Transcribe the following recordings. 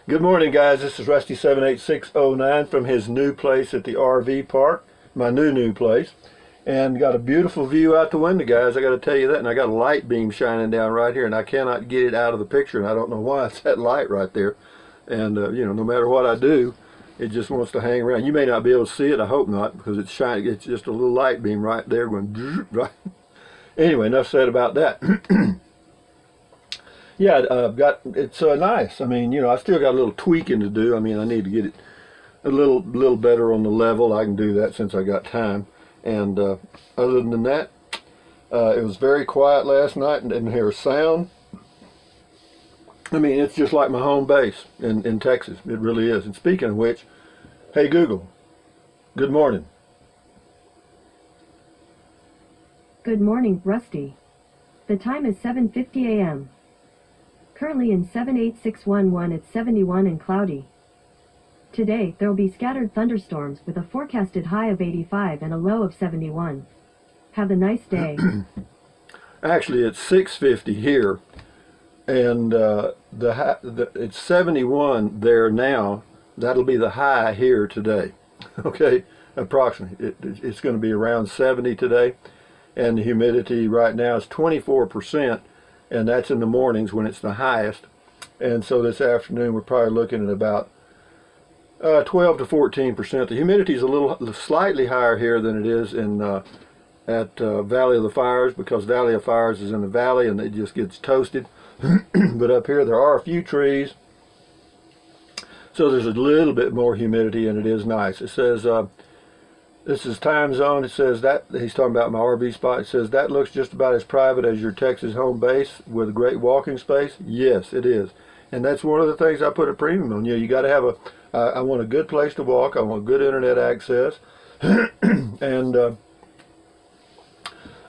Good morning, guys. This is Rusty78609 from his new place at the RV park, my new place, and got a beautiful view out the window, guys. I got to tell you that, and I got a light beam shining down right here, and I cannot get it out of the picture, and I don't know why. It's that light right there, and you know, no matter what I do, it just wants to hang around. You may not be able to see it. I hope not, because it's shining. It's just a little light beam right there going right. Anyway, enough said about that. Yeah, it's nice. I mean, you know, I still got a little tweaking to do. I mean, I need to get it a little better on the level. I can do that since I got time. And other than that, it was very quiet last night and didn't hear a sound. I mean, it's just like my home base in Texas. It really is. And speaking of which, hey Google, good morning. Good morning, Rusty. The time is 7:50 a.m. Currently in 78611 it's 71 and cloudy. Today, there will be scattered thunderstorms with a forecasted high of 85 and a low of 71. Have a nice day. Actually, it's 6:50 here, and it's 71 there now. That'll be the high here today. Okay, approximately. It's going to be around 70 today, and the humidity right now is 24%. And that's in the mornings when it's the highest. And so this afternoon we're probably looking at about 12 to 14%. The humidity is slightly higher here than it is in at Valley of the Fires, because Valley of Fires is in the valley and it just gets toasted. But up here there are a few trees, so there's a little bit more humidity, and it is nice. It says this is time zone. It says that, he's talking about my RV spot. It says that looks just about as private as your Texas home base with a great walking space. Yes, it is. And that's one of the things I put a premium on. You know, you got to have I want a good place to walk. I want good internet access and a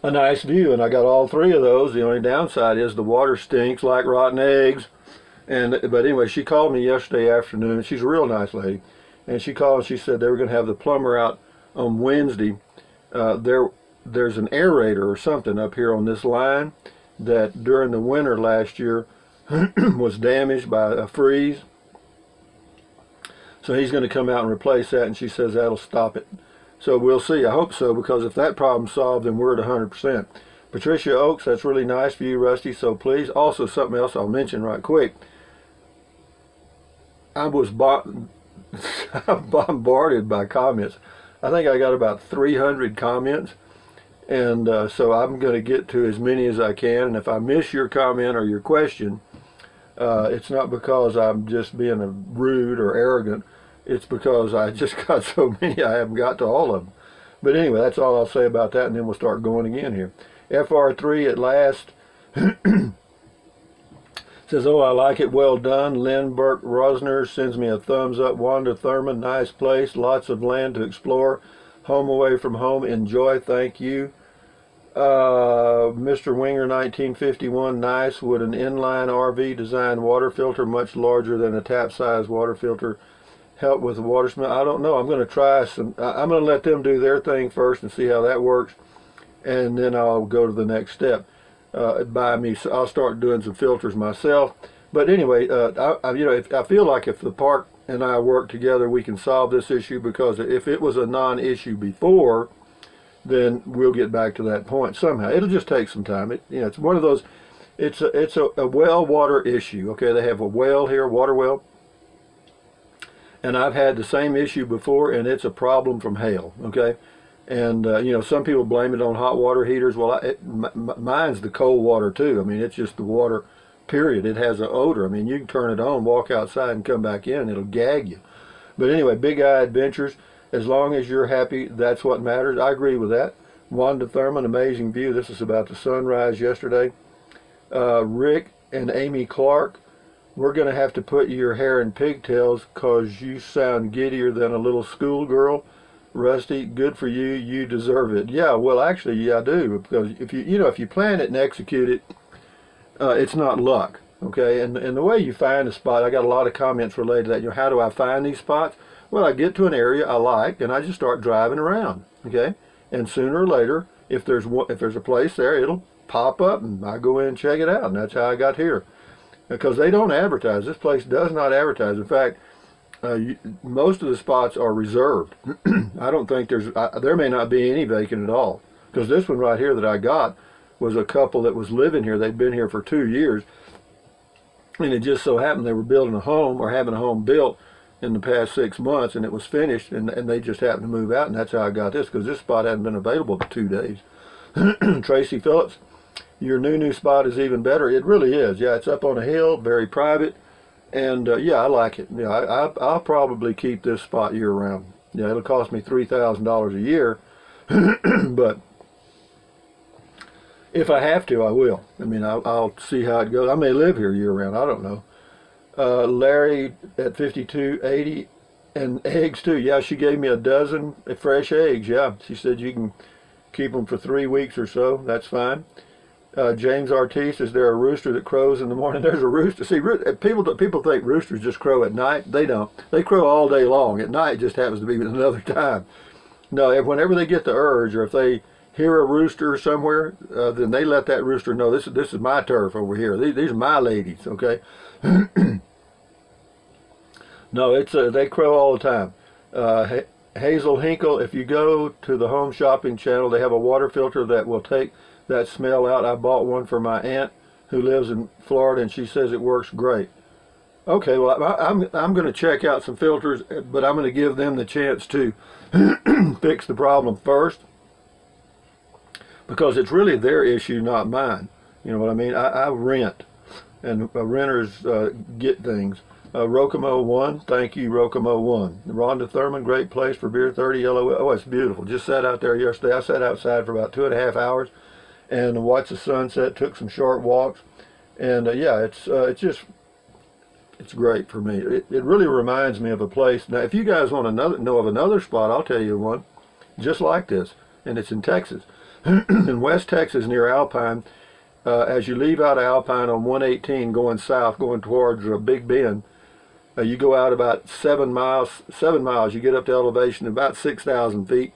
nice view. And I got all three of those. The only downside is the water stinks like rotten eggs. But anyway, she called me yesterday afternoon. She's a real nice lady. And she called and she said they were going to have the plumber out on Wednesday. There's an aerator or something up here on this line that during the winter last year was damaged by a freeze. So he's going to come out and replace that, and she says that'll stop it. So we'll see. I hope so, because if that problem's solved, then we're at 100%. Patricia Oaks, that's really nice for you, Rusty, so please. Also, something else I'll mention right quick. I was bombarded by comments. I think I got about 300 comments, and so I'm going to get to as many as I can. And if I miss your comment or your question, it's not because I'm just being rude or arrogant. It's because I just got so many, I haven't got to all of them. But anyway, that's all I'll say about that, and then we'll start going again here. FR3 at last. Says, oh, I like it, well done. Lynn Burke Rosner sends me a thumbs up. Wanda Thurman, nice place, lots of land to explore. Home away from home, enjoy, thank you. Mr. Winger 1951, nice. Would an inline RV design water filter much larger than a tap size water filter help with the water smell? I don't know. I'm going to try some. I'm going to let them do their thing first and see how that works, and then I'll go to the next step. I'll start doing some filters myself. But anyway, you know, I feel like if the park and I work together, we can solve this issue, because if it was a non-issue before, then we'll get back to that point somehow. It'll just take some time. You know, it's one of those. It's a well water issue. Okay, they have a well here, water well, and I've had the same issue before, and it's a problem from hell. Okay. And, you know, some people blame it on hot water heaters. Well, mine's the cold water, too. I mean, it's just the water, period. It has an odor. I mean, you can turn it on, walk outside, and come back in, and it'll gag you. But anyway, Big Eye Adventures, as long as you're happy, that's what matters. I agree with that. Wanda Thurman, amazing view. This is about the sunrise yesterday. Rick and Amy Clark, we're going to have to put your hair in pigtails because you sound giddier than a little schoolgirl. Rusty, good for you. You deserve it. Yeah, well, actually, yeah, I do, because if you plan it and execute it, it's not luck. Okay, and the way you find a spot, I got a lot of comments related to that. You know, how do I find these spots? Well, I get to an area I like, and I just start driving around. Okay, and sooner or later, if there's a place there, it'll pop up, and I go in and check it out, and that's how I got here. because they don't advertise. This place does not advertise. In fact, most of the spots are reserved. I don't think there may not be any vacant at all, because this one right here that I got was a couple that was living here. They'd been here for 2 years, and it just so happened they were building a home or having a home built in the past 6 months, and it was finished, and they just happened to move out, and that's how I got this, because this spot hadn't been available for 2 days. Tracy Phillips, your new spot is even better. It really is. Yeah, it's up on a hill, very private, and yeah, I like it. Yeah, I'll probably keep this spot year round. Yeah, it'll cost me $3,000 a year, but if I have to, I will. I mean, I'll see how it goes. I may live here year round. I don't know. Larry at 5280, and eggs too. Yeah, she gave me a dozen fresh eggs. Yeah, she said you can keep them for 3 weeks or so. That's fine. James Ortiz, is there a rooster that crows in the morning? There's a rooster. See, people think roosters just crow at night. They don't. They crow all day long. At night just happens to be another time. No, whenever they get the urge, or if they hear a rooster somewhere, then they let that rooster know this is my turf over here. These are my ladies. Okay. No, it's they crow all the time. Hazel Hinkle, if you go to the home shopping channel, they have a water filter that will take that smell out. I bought one for my aunt who lives in Florida, and she says it works great. Okay, well, I'm going to check out some filters, but I'm going to give them the chance to fix the problem first, because it's really their issue, not mine. You know what I mean? I rent, and renters get things. Rokomo 1, thank you, Rokomo 1. Rhonda Thurman, great place for Beer 30 LOL. Oh, it's beautiful. Just sat out there yesterday. I sat outside for about 2.5 hours and watched the sunset, took some short walks, and yeah, it's great for me. It really reminds me of a place. Now, if you guys want to know of another spot, I'll tell you one just like this, and it's in Texas. In West Texas near Alpine, as you leave out of Alpine on 118 going south, going towards Big Bend, you go out about 7 miles, you get up to elevation about 6,000 feet.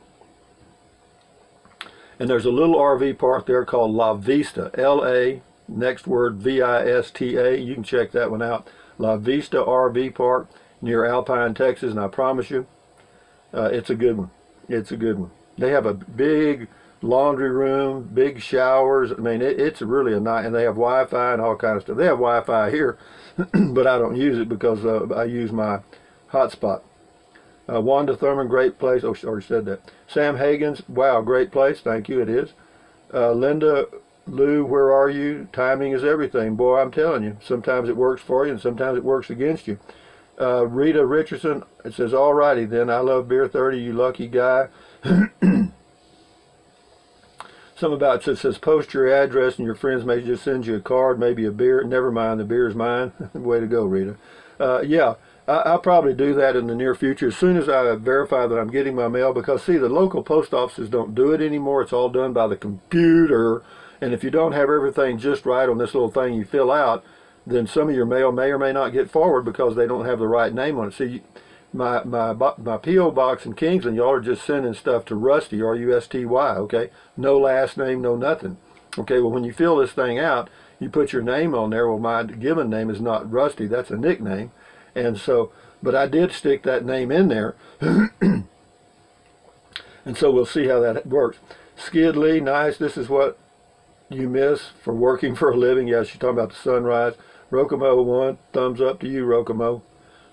And there's a little RV park there called La Vista, L-A, next word V-I-S-T-A. You can check that one out. La Vista RV Park near Alpine, Texas, and I promise you, it's a good one. It's a good one. They have a big laundry room, big showers. I mean, it's really a nice, and they have Wi-Fi and all kinds of stuff. They have Wi-Fi here, but I don't use it because I use my hotspot. Wanda Thurman, great place. Oh, she already said that. Sam Hagens, wow, great place. Thank you, it is. Linda Lou, where are you? Timing is everything. Boy, I'm telling you. Sometimes it works for you and sometimes it works against you. Rita Richardson, it says, alrighty then, I love Beer 30, you lucky guy. Something about it says, post your address and your friends may just send you a card, maybe a beer. Never mind, the beer's mine. Way to go, Rita. Yeah, I'll probably do that in the near future as soon as I verify that I'm getting my mail, because see, the local post offices don't do it anymore. It's all done by the computer, and if you don't have everything just right on this little thing you fill out, then some of your mail may or may not get forward because they don't have the right name on it. See, my P.O. box in Kingsland, y'all are just sending stuff to Rusty, R-U-S-T-Y, okay? No last name, no nothing. Okay, well, when you fill this thing out, you put your name on there. Well, my given name is not Rusty. That's a nickname. And so, but I did stick that name in there. And so we'll see how that works. Skid Lee, nice. This is what you miss for working for a living. Yeah, she's talking about the sunrise. Rokomo 1, thumbs up to you, Rokomo.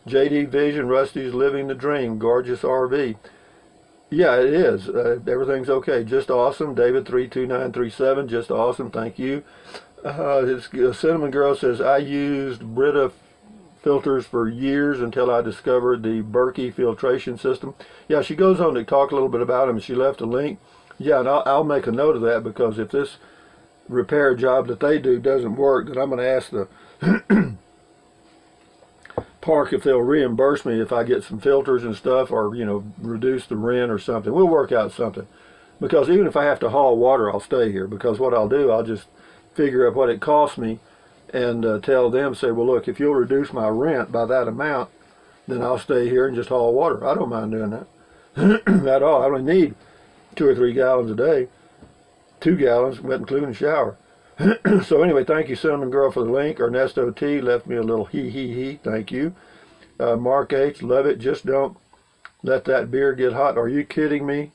JD Vision, Rusty's living the dream. Gorgeous RV. Yeah, it is. Everything's okay. Just awesome. David 32937, just awesome. Thank you. Cinnamon Girl says, I used Brita filters for years until I discovered the Berkey filtration system. Yeah, she goes on to talk a little bit about them. She left a link. Yeah, and I'll make a note of that, because if this repair job that they do doesn't work, then I'm going to ask the park if they'll reimburse me if I get some filters and stuff, or, you know, reduce the rent or something. We'll work out something, because even if I have to haul water, I'll stay here, because what I'll do, I'll just figure out what it costs me and tell them, say, well, look, if you'll reduce my rent by that amount, then I'll stay here and just haul water. I don't mind doing that at all. I only need 2 or 3 gallons a day, 2 gallons, including the shower. So anyway, thank you, Cinnamon Girl, for the link. Ernesto T left me a little he. Thank you. Mark H, love it. Just don't let that beer get hot. Are you kidding me?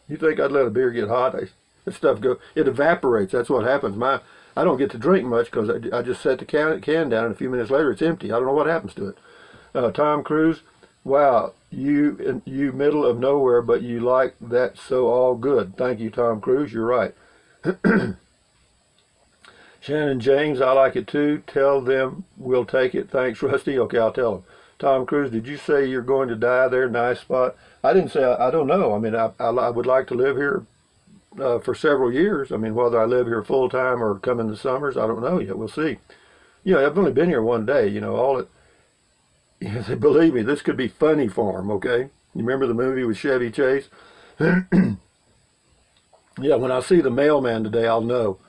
You think I'd let a beer get hot? That stuff it evaporates. That's what happens. I don't get to drink much because I just set the can down, and a few minutes later it's empty. I don't know what happens to it. Tom Cruise, wow, you middle of nowhere, but you like that so all good. Thank you, Tom Cruise. You're right. Shannon James, I like it too. Tell them we'll take it. Thanks, Rusty. Okay, I'll tell them. Tom Cruise, did you say you're going to die there? Nice spot. I didn't say, I don't know. I mean, I would like to live here for several years. I mean, whether I live here full time or come in the summers, I don't know yet. We'll see. You know, I've only been here one day. You know, believe me, this could be funny for him, okay? You remember the movie with Chevy Chase? Yeah, when I see the mailman today, I'll know.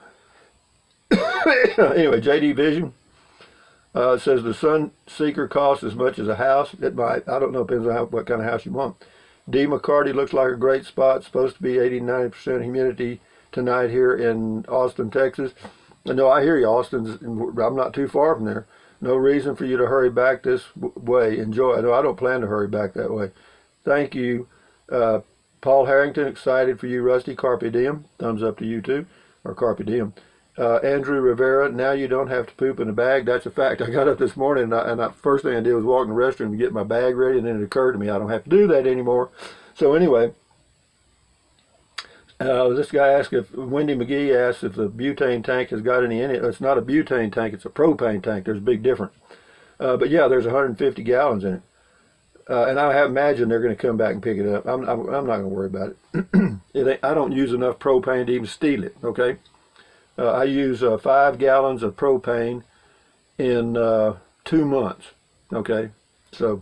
Anyway, JD Vision says the Sunseeker costs as much as a house. It might. I don't know. Depends on what kind of house you want. D. McCarty looks like a great spot. Supposed to be 80-90% humidity tonight here in Austin, Texas. No, I hear you, Austin. I'm not too far from there. No reason for you to hurry back this way. Enjoy. No, I don't plan to hurry back that way. Thank you. Paul Harrington, excited for you, Rusty. Carpe diem. Thumbs up to you too. Or carpe diem. Andrew Rivera, now you don't have to poop in a bag. That's a fact. I got up this morning and first thing I did was walk in the restroom to get my bag ready, and then it occurred to me I don't have to do that anymore. So anyway, this guy asked if, Wendy McGee asked if the butane tank has got any in it. It's not a butane tank, it's a propane tank. There's a big difference. But yeah, there's 150 gallons in it. And I imagine they're going to come back and pick it up. I'm not going to worry about it. I don't use enough propane to even steal it, okay? I use 5 gallons of propane in 2 months, okay? So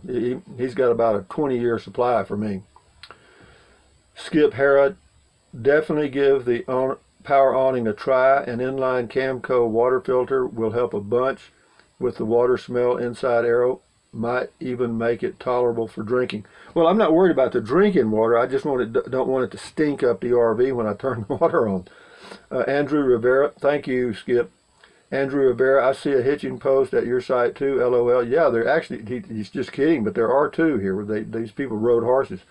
he's got about a 20-year supply for me. Skip Harrod, definitely give the power awning a try. An inline Camco water filter will help a bunch with the water smell inside Aero. Might even make it tolerable for drinking. Well, I'm not worried about the drinking water. I just don't want it to stink up the RV when I turn the water on. Andrew Rivera, thank you, Skip. Andrew Rivera, I see a hitching post at your site too, LOL. Yeah, they're actually, he's just kidding, but there are 2 here where these people rode horses.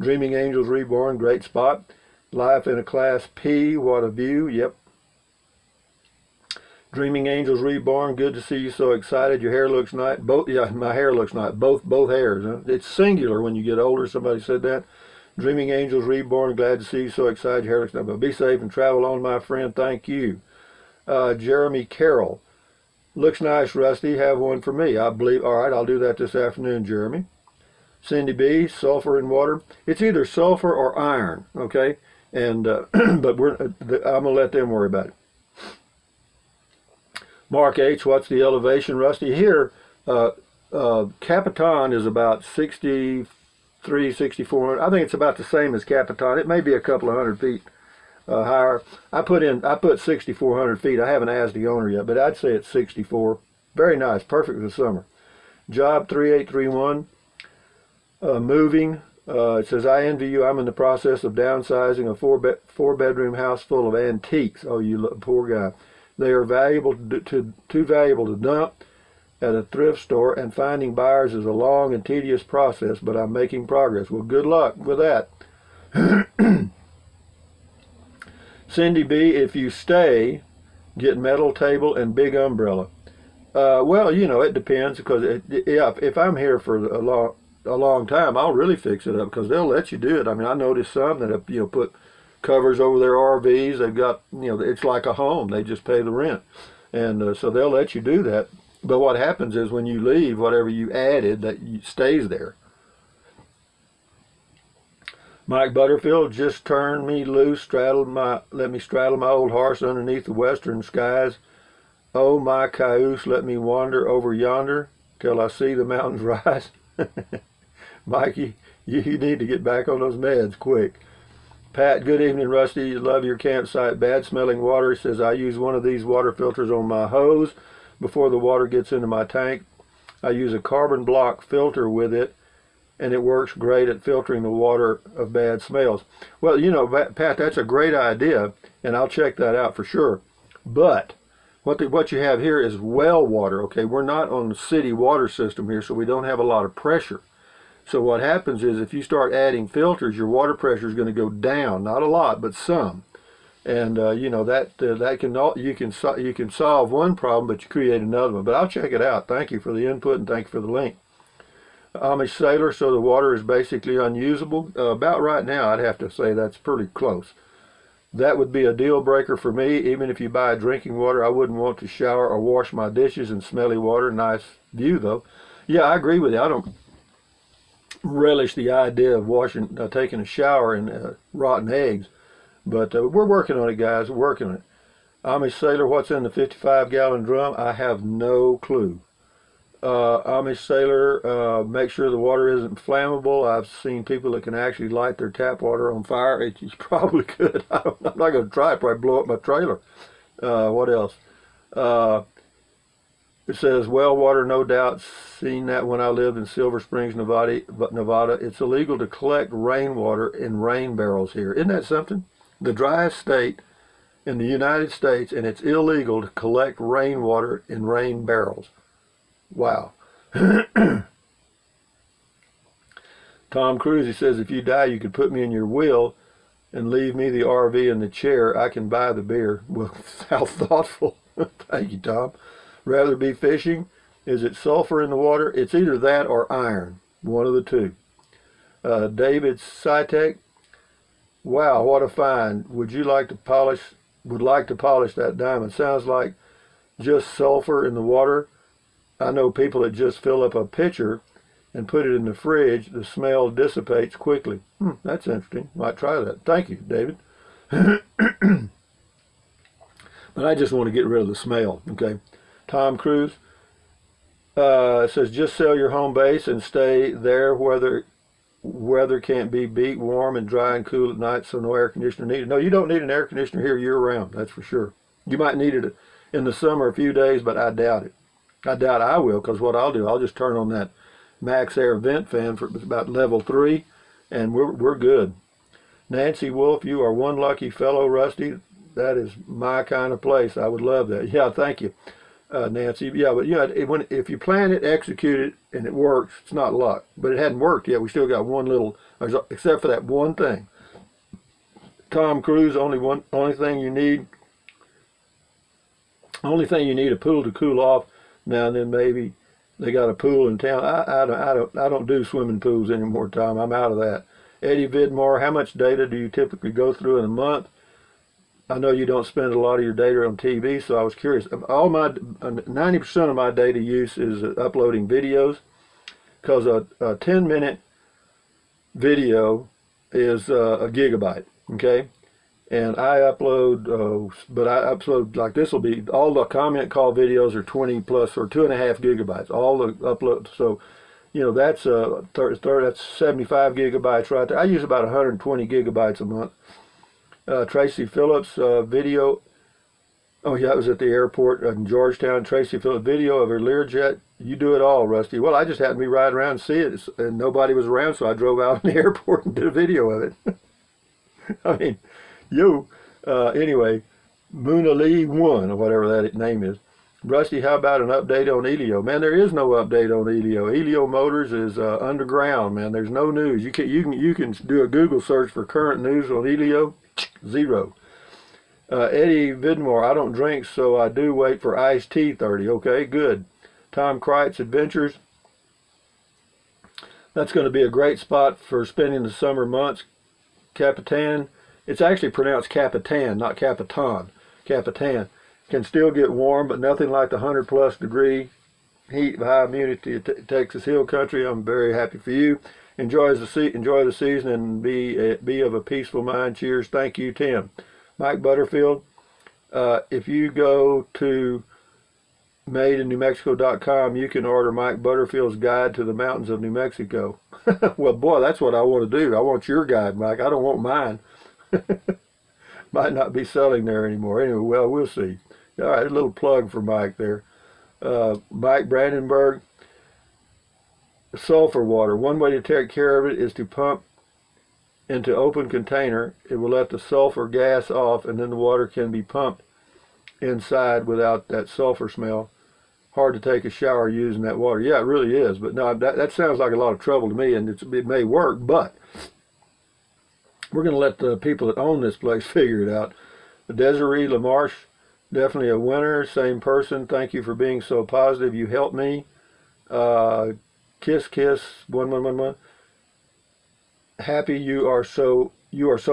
Dreaming Angels Reborn, great spot. Life in a Class P, what a view, yep. Dreaming Angels Reborn, good to see you so excited. Your hair looks nice. Yeah, my hair looks nice. Both hairs. Huh? It's singular when you get older. Somebody said that. Dreaming Angels Reborn, glad to see you so excited. Your hair looks nice. But be safe and travel on, my friend. Thank you. Jeremy Carroll, looks nice, Rusty. Have one for me. I believe. All right, I'll do that this afternoon, Jeremy. Cindy B, sulfur in water. It's either sulfur or iron. Okay, and but I'm gonna let them worry about it. Mark H, what's the elevation, Rusty? Here, Capitan is about 63, 64. I think it's about the same as Capitan. It may be a couple of 100 feet higher. I put 6,400 feet. I haven't asked the owner yet, but I'd say it's 64. Very nice, perfect for the summer. Job 3831, moving. It says, I envy you. I'm in the process of downsizing a four-bedroom house full of antiques. Oh, you poor guy. They are too valuable to dump at a thrift store, and finding buyers is a long and tedious process, but I'm making progress. Well, good luck with that. Cindy B, if you stay, get metal table and big umbrella. Well, you know, it depends, because if I'm here for a long time, I'll really fix it up, because they'll let you do it. I mean, I noticed some that have, put covers over their RVs. They've got, it's like a home. They just pay the rent. And so they'll let you do that. But what happens is when you leave, whatever you added, stays there. Mike Butterfield, just turned me loose, let me straddle my old horse underneath the western skies. Oh, my cayuse, let me wander over yonder till I see the mountains rise. Mikey, you need to get back on those meds quick. Pat, good evening, Rusty. You love your campsite. Bad smelling water. He says, I use one of these water filters on my hose before the water gets into my tank. I use a carbon block filter with it, and it works great at filtering the water of bad smells. Well, Pat, that's a great idea, and I'll check that out for sure. But what you have here is well water. Okay, we're not on the city water system here, so we don't have a lot of pressure. So what happens is if you start adding filters, your water pressure is going to go down, not a lot, but some. And you know that you can solve one problem, but you create another one. But I'll check it out. Thank you for the input and thank you for the link. Amish sailor, so the water is basically unusable. About right now, I'd have to say that's pretty close. That would be a deal breaker for me. Even if you buy drinking water, I wouldn't want to shower or wash my dishes in smelly water. Nice view though. Yeah, I agree with you. I don't relish the idea of taking a shower in rotten eggs. But we're working on it, guys. We're working on it. Amish sailor, what's in the 55-gallon drum? I have no clue. Amish sailor, make sure the water isn't flammable. I've seen people that can actually light their tap water on fire. You probably could. I'm not going to try it. Probably blow up my trailer. What else? It says well water, no doubt. Seen that when I lived in Silver Springs, Nevada. It's illegal to collect rainwater in rain barrels here. Isn't that something? The driest state in the United States, and it's illegal to collect rainwater in rain barrels. Wow. Tom Cruise, he says, if you die, you could put me in your will and leave me the RV and the chair. I can buy the beer. Well, how thoughtful. Thank you, Tom. Rather be fishing. Is it sulfur in the water? It's either that or iron. One of the two. David Sitek. Wow, what a find. Would like to polish that diamond. Sounds like just sulfur in the water. I know people that just fill up a pitcher and put it in the fridge. The smell dissipates quickly. That's interesting. Might try that. Thank you, David. But I just want to get rid of the smell. Okay. Tom Cruise says just sell your home base and stay there where weather can't be beat, warm and dry and cool at night, so no air conditioner needed. No, you don't need an air conditioner here year-round, that's for sure. You might need it in the summer a few days, but I doubt it. I doubt I will, because what I'll do, I'll just turn on that Max Air vent fan for about level 3, and we're good. Nancy Wolf, you are one lucky fellow, Rusty. That is my kind of place. I would love that. Yeah, thank you, Nancy. Yeah, but if you plan it, execute it, and it works, it's not luck. But it hadn't worked yet. We still got one little, except for that one thing. Tom Cruise, only thing you need a pool to cool off. Now and then maybe they got a pool in town. I don't do swimming pools anymore, Tom. I'm out of that. Eddie Vidmore, how much data do you typically go through in a month? I know you don't spend a lot of your data on TV, so I was curious. 90% of my data use is uploading videos, because a 10-minute video is a gigabyte, okay? And I upload, but I upload, like this will be, all the comment call videos are 20 plus or 2.5 gigabytes, all the upload. So, you know, that's that's 75 gigabytes right there. I use about 120 gigabytes a month. Tracy Phillips video. Oh yeah, it was at the airport in Georgetown. Tracy Phillips video of her Learjet. You do it all, Rusty. Well, I just happened to be riding around and see it, and nobody was around, so I drove out in the airport and did a video of it. I mean, anyway, Muna Lee 1, or whatever that name is. Rusty, how about an update on Elio? Man, there is no update on Elio. Elio Motors is underground, man. There's no news. You can do a Google search for current news on Elio. Zero. Eddie Vidmore, I don't drink, so I do wait for iced tea 30. Okay, good. Tom Kreitz Adventures. That's going to be a great spot for spending the summer months. Capitan. It's actually pronounced Capitan, not Capitan. Capitan. Can still get warm, but nothing like the 100+ degree heat of high immunity at Texas Hill Country. I'm very happy for you. Enjoy the season and be of a peaceful mind. Cheers. Thank you, Tim. Mike Butterfield. If you go to madeinnewmexico.com, you can order Mike Butterfield's Guide to the Mountains of New Mexico. Well, boy, that's what I want to do. I want your guide, Mike. I don't want mine. Might not be selling there anymore. Anyway, well, we'll see. All right, a little plug for Mike there. Mike Brandenburg. Sulfur water. One way to take care of it is to pump into open container. It will let the sulfur gas off, and then the water can be pumped inside without that sulfur smell. Hard to take a shower using that water. Yeah, it really is. But no, that sounds like a lot of trouble to me, and it may work, but we're going to let the people that own this place figure it out. Desiree LaMarche, definitely a winner. Same person. Thank you for being so positive. You helped me. Kiss 1111. Happy you are so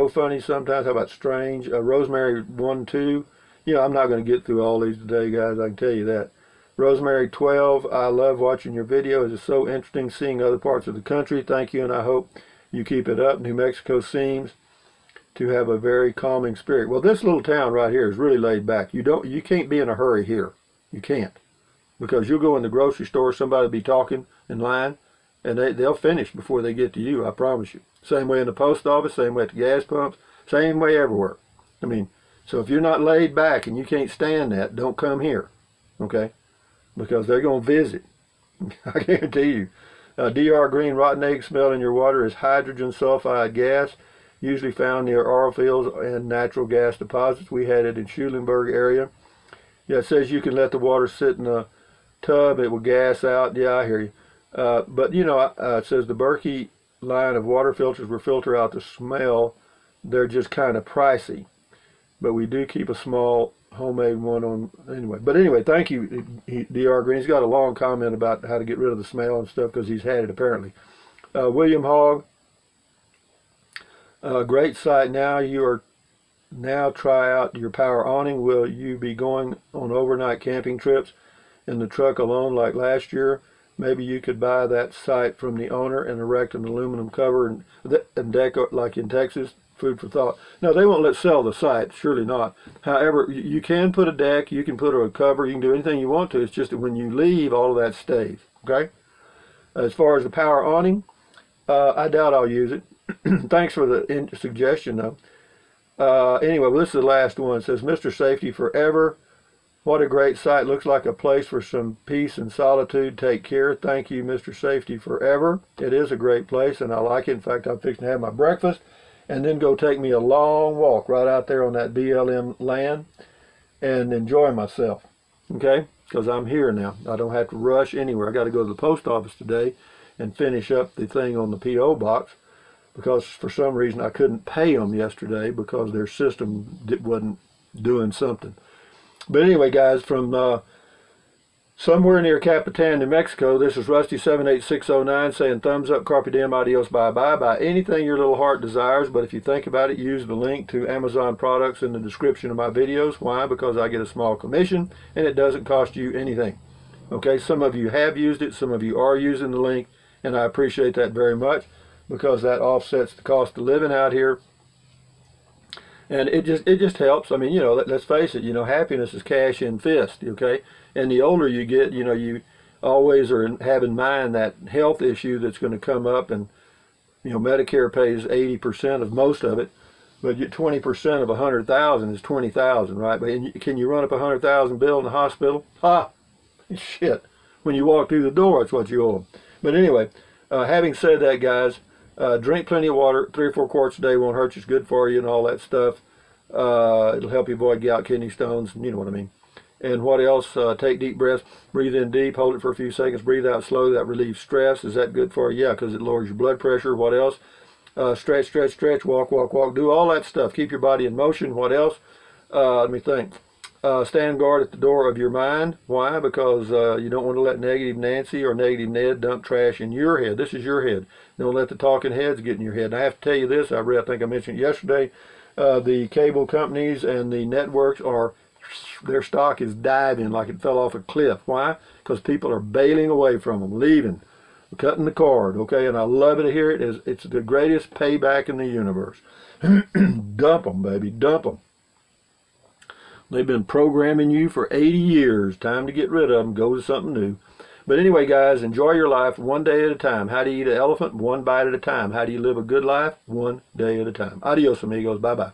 funny sometimes. How about strange? Rosemary 12. You know, I'm not going to get through all these today, guys. I can tell you that. Rosemary 12. I love watching your videos. It's so interesting seeing other parts of the country. Thank you, and I hope you keep it up. New Mexico seems to have a very calming spirit. Well, this little town right here is really laid back. You can't be in a hurry here. You can't, because you'll go in the grocery store, somebody will be talking in line, and they'll finish before they get to you. I promise you. Same way in the post office, same way at the gas pumps, same way everywhere. I mean, so if you're not laid back and you can't stand that, don't come here, okay? Because they're going to visit. I guarantee you. DR Green, rotten egg smell in your water is hydrogen sulfide gas, usually found near oil fields and natural gas deposits. We had it in Schulenburg area. Yeah, it says you can let the water sit in a tub, it will gas out. Yeah, I hear you. But, you know, it says the Berkey line of water filters will filter out the smell. They're just kind of pricey. But we do keep a small homemade one on anyway. But anyway, thank you, DR Green. He's got a long comment about how to get rid of the smell and stuff because he's had it apparently. William Hogg, great site. Now try out your power awning. Will you be going on overnight camping trips in the truck alone like last year? Maybe you could buy that site from the owner and erect an aluminum cover and deck like in Texas. Food for thought. No, they won't sell the site, surely not. However, you can put a deck, you can put a cover, you can do anything you want to. It's just that when you leave, all of that stays, okay? As far as the power awning, I doubt I'll use it. Thanks for the suggestion, though. Anyway, well, this is the last one. It says, Mr. Safety Forever. What a great site. Looks like a place for some peace and solitude. Take care. Thank you, Mr. Safety Forever. It is a great place, and I like it. In fact, I'm fixing to have my breakfast and then go take me a long walk right out there on that BLM land and enjoy myself, okay? Because I'm here now. I don't have to rush anywhere. I got to go to the post office today and finish up the thing on the P.O. box because for some reason I couldn't pay them yesterday because their system wasn't doing something. But anyway, guys, from somewhere near Capitan, New Mexico, this is Rusty78609 saying thumbs up, carpe diem, adios, bye-bye. Buy anything your little heart desires, but if you think about it, use the link to Amazon products in the description of my videos. Why? Because I get a small commission, and it doesn't cost you anything. Okay, some of you have used it, some of you are using the link, and I appreciate that very much because that offsets the cost of living out here. And it just helps. I mean, you know, let's face it, you know, happiness is cash in fist, okay? And the older you get, you know, you always have in mind that health issue that's going to come up. And, you know, Medicare pays 80% of most of it, but 20% of 100,000 is 20,000, right? But can you run up a 100,000 bill in the hospital? Ha! Shit. When you walk through the door, it's what you owe them. But anyway, having said that, guys, drink plenty of water. 3 or 4 quarts a day won't hurt you. It's good for you and all that stuff. It'll help you avoid gout, kidney stones, you know what I mean. And what else? Take deep breaths. Breathe in deep. Hold it for a few seconds. Breathe out slowly. That relieves stress. Is that good for you? Yeah, because it lowers your blood pressure. What else? Stretch, stretch, stretch. Walk, walk, walk. Do all that stuff. Keep your body in motion. What else? Let me think. Stand guard at the door of your mind. Why? Because you don't want to let negative Nancy or negative Ned dump trash in your head. This is your head. Don't let the talking heads get in your head. And I have to tell you this. I think I mentioned it yesterday. The cable companies and the networks their stock is diving like it fell off a cliff. Why? Because people are bailing away from them, leaving, cutting the cord, okay? And I love it to hear it. It's the greatest payback in the universe. Dump them, baby, dump them. They've been programming you for 80 years. Time to get rid of them. Go to something new. But anyway, guys, enjoy your life one day at a time. How do you eat an elephant? One bite at a time. How do you live a good life? One day at a time. Adios, amigos. Bye-bye.